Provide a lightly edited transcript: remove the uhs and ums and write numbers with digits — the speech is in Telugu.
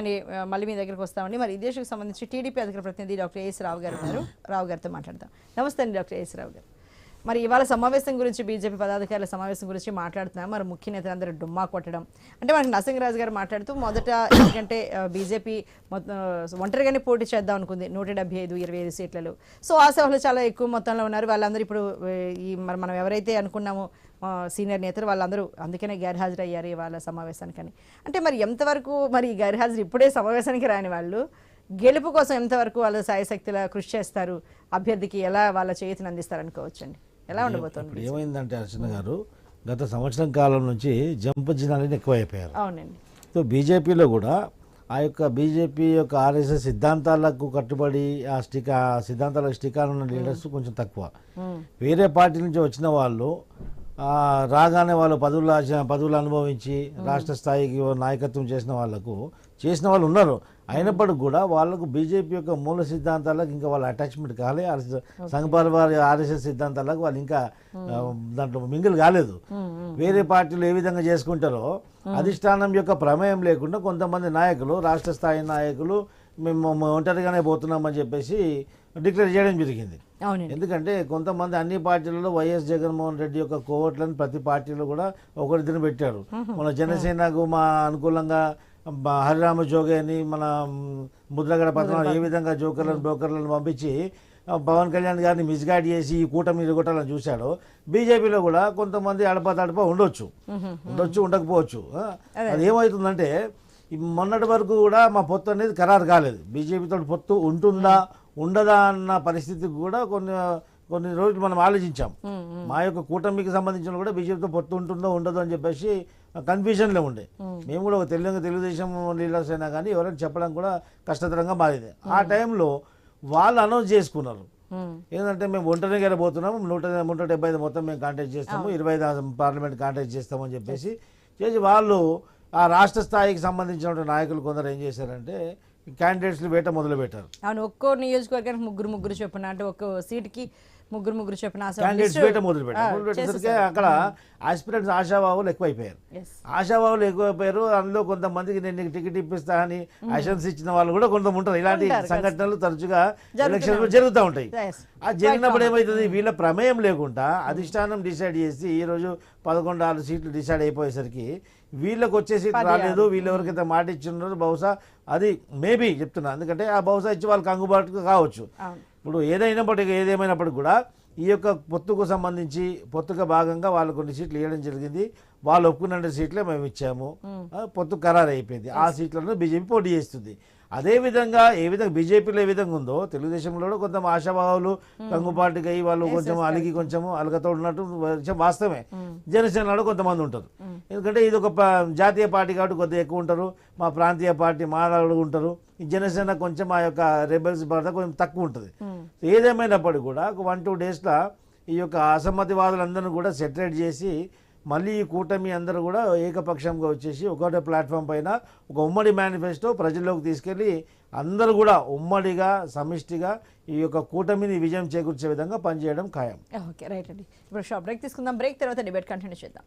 అండి మళ్ళీ మీ దగ్గరికి వస్తామండి. మరి ఇదే ఇష్యూకి సంబంధించి టీడీపీ అధికార ప్రతినిధి డాక్టర్ ఏఎస్ రావు గారు ఉన్నారు. రావు గారితో మాట్లాడదాం. నమస్తే అండి డాక్టర్ ఏఎస్ రావు గారు. మరి ఇవాళ సమావేశం గురించి బీజేపీ పదాధికారుల సమావేశం గురించి మాట్లాడుతున్నాం. మరి ముఖ్య నేతలందరూ డుమ్మా కొట్టడం అంటే మనకి నరసింహరాజు గారు మాట్లాడుతూ మొదట ఎందుకంటే బీజేపీ ఒంటరిగానే పోటీ చేద్దాం అనుకుంది 175 25 సీట్లలో. సో ఆ సభలో చాలా ఎక్కువ మొత్తంలో ఉన్నారు. వాళ్ళందరూ ఇప్పుడు ఈ మరి మనం ఎవరైతే అనుకున్నామో సీనియర్ నేతలు వాళ్ళందరూ అందుకనే గైర్హాజరయ్యారు ఇవాళ సమావేశానికని. అంటే మరి ఎంతవరకు మరి గైర్హాజరు ఇప్పుడే సమావేశానికి రాని వాళ్ళు గెలుపు కోసం ఎంతవరకు వాళ్ళ సాయశక్తిలా కృషి చేస్తారు, అభ్యర్థికి ఎలా వాళ్ళ చేతిని అందిస్తారు అనుకోవచ్చండి? ఎలా ఉండబోతుంది? ఏమైందంటే అర్చన గారు, గత సంవత్సరం కాలం నుంచి జంప్ జనాలని ఎక్కువైపోయారు. అవునండి. సో బీజేపీలో కూడా ఆ యొక్క బీజేపీ యొక్క ఆర్ఎస్ఎస్ సిద్ధాంతాలకు కట్టుబడి ఆ సిద్ధాంతాలకు స్టికాన్ ఉన్న లీడర్స్ కొంచెం తక్కువ. వేరే పార్టీ నుంచి వచ్చిన వాళ్ళు రాగానే వాళ్ళు పదవులు అనుభవించి రాష్ట్ర స్థాయికి నాయకత్వం చేసిన వాళ్ళు ఉన్నారు. అయినప్పటికి కూడా వాళ్ళకు బీజేపీ యొక్క మూల సిద్ధాంతాలకు ఇంకా వాళ్ళ అటాచ్మెంట్ కాలే, సంఘపరివారి ఆర్ఎస్ఎస్ సిద్ధాంతాలకు వాళ్ళు ఇంకా దాంట్లో మింగిల్ కాలేదు. వేరే పార్టీలు ఏ విధంగా చేసుకుంటారో అధిష్టానం యొక్క ప్రమేయం లేకుండా కొంతమంది నాయకులు, రాష్ట్ర స్థాయి నాయకులు మేము ఒంటరిగానే పోతున్నామని చెప్పేసి డిక్లేర్ చేయడం జరిగింది. ఎందుకంటే కొంతమంది అన్ని పార్టీలలో వైఎస్ జగన్మోహన్ రెడ్డి యొక్క కోవట్లను ప్రతి పార్టీలో కూడా ఒకరిద్దరు పెట్టారు. మన జనసేనకు మా అనుకూలంగా హరిరామ జోగే అని మన ముద్రగడ పద్మనాభం ఏ విధంగా బ్రోకర్లను పంపించి పవన్ కళ్యాణ్ గారిని మిస్గైడ్ చేసి ఈ కూటమి కొట్టాలని చూశాడు. బీజేపీలో కూడా కొంతమంది అడప ఉండొచ్చు, ఉండకపోవచ్చు. అది ఏమవుతుందంటే మొన్నటి వరకు కూడా మా పొత్తు అనేది ఖరారు కాలేదు. బీజేపీతో పొత్తు ఉంటుందా ఉండదా అన్న పరిస్థితికి కూడా కొన్ని రోజులు మనం ఆలోచించాం. మా యొక్క కూటమికి సంబంధించిన కూడా బీజేపీతో పొత్తు ఉంటుందో ఉండదో అని చెప్పేసి కన్ఫ్యూజన్లో ఉండే. మేము కూడా ఒక తెలుగుదేశం లీడర్స్ అయినా కానీ ఎవరైనా చెప్పడం కూడా కష్టతరంగా మారింది. ఆ టైంలో వాళ్ళు అనౌన్స్ చేసుకున్నారు ఏంటంటే మేము ఒంటరిగా పోతున్నాము, 175 మొత్తం మేము కాంటాక్ట్ చేస్తాము, 25 పార్లమెంట్ కాంటాక్ట్ చేస్తామని చెప్పేసి వాళ్ళు ఆ రాష్ట్ర స్థాయికి సంబంధించిన నాయకులు కొందరు ఏం చేశారంటే క్యాండిడేట్స్లు వేట మొదలు పెట్టారు. అవును, ఒక్కో నియోజకవర్గానికి ముగ్గురు చొప్పున, అంటే ఒక్కో సీటుకి ముగ్గురు చొప్పున క్యాండిడేట్స్ వేట మొదలు పెట్టేసరికి అక్కడ ఆస్పిరెంట్స్ ఆశావాహులు ఎక్కువైపోయారు. అందులో కొంతమందికి నేను నీకు టికెట్ ఇప్పిస్తా అని అషన్స్ ఇచ్చిన వాళ్ళు కూడా కొంత ఉంటారు. ఇలాంటి సంఘటనలు తరచుగా ఎలక్షన్లు జరుగుతూ ఉంటాయి. ఆ జరిగినప్పుడు ఏమవుతుంది, వీళ్ళ ప్రమేయం లేకుండా అధిష్టానం డిసైడ్ చేసి ఈ రోజు 11 సీట్లు డిసైడ్ అయిపోయేసరికి వీళ్ళకి వచ్చే సీట్లు రాలేదు. వీళ్ళు ఎవరికైతే మాట ఇచ్చిన్నారో బహుశా అది మేబీ చెప్తున్నా, ఎందుకంటే ఆ బహుశా ఇచ్చి వాళ్ళకి అంగుబాటు కావచ్చు. ఇప్పుడు ఏదేమైనప్పటికీ కూడా ఈ యొక్క పొత్తుకు సంబంధించి పొత్తుగా భాగంగా వాళ్ళు కొన్ని సీట్లు ఇవ్వడం జరిగింది. వాళ్ళు ఒప్పుకున్న సీట్లే మేము ఇచ్చాము. పొత్తు ఖరారు అయిపోయింది. ఆ సీట్లను బీజేపీ పోటీ చేస్తుంది. అదేవిధంగా బీజేపీలో ఏ విధంగా ఉందో తెలుగుదేశంలో కూడా కొంత ఆశాభావాలు కంగుపాటికి అయ్యి వాళ్ళు కొంచెం అలగతో ఉన్నట్టు వాస్తవమే. జనసేనలో కొంతమంది ఉంటారు. ఎందుకంటే ఇది ఒక జాతీయ పార్టీ కాబట్టి కొద్దిగా ఎక్కువ ఉంటారు. మా ప్రాంతీయ పార్టీ మానవులు ఉంటారు. ఈ జనసేన కొంచెం ఆ యొక్క రెబల్స్ పడతా కొంచెం తక్కువ ఉంటుంది. ఏదేమైనప్పటికీ కూడా ఒక 1-2 డేస్లో ఈ యొక్క అసమ్మతివాదులందరినీ కూడా సెటరేట్ చేసి మళ్ళీ ఈ కూటమి అందరూ కూడా ఏకపక్షంగా వచ్చేసి ఒకటే ప్లాట్ఫామ్ పైన ఒక ఉమ్మడి మేనిఫెస్టో ప్రజల్లోకి తీసుకెళ్ళి అందరూ కూడా ఉమ్మడిగా సమిష్టిగా ఈ యొక్క కూటమిని విజయం చేకూర్చే విధంగా పనిచేయడం ఖాయం. ఓకే, రైట్ అండి. ఇప్పుడు షార్ట్ బ్రేక్ తీసుకుందాం. బ్రేక్ తర్వాత డిబేట్ కంటిన్యూ చేద్దాం.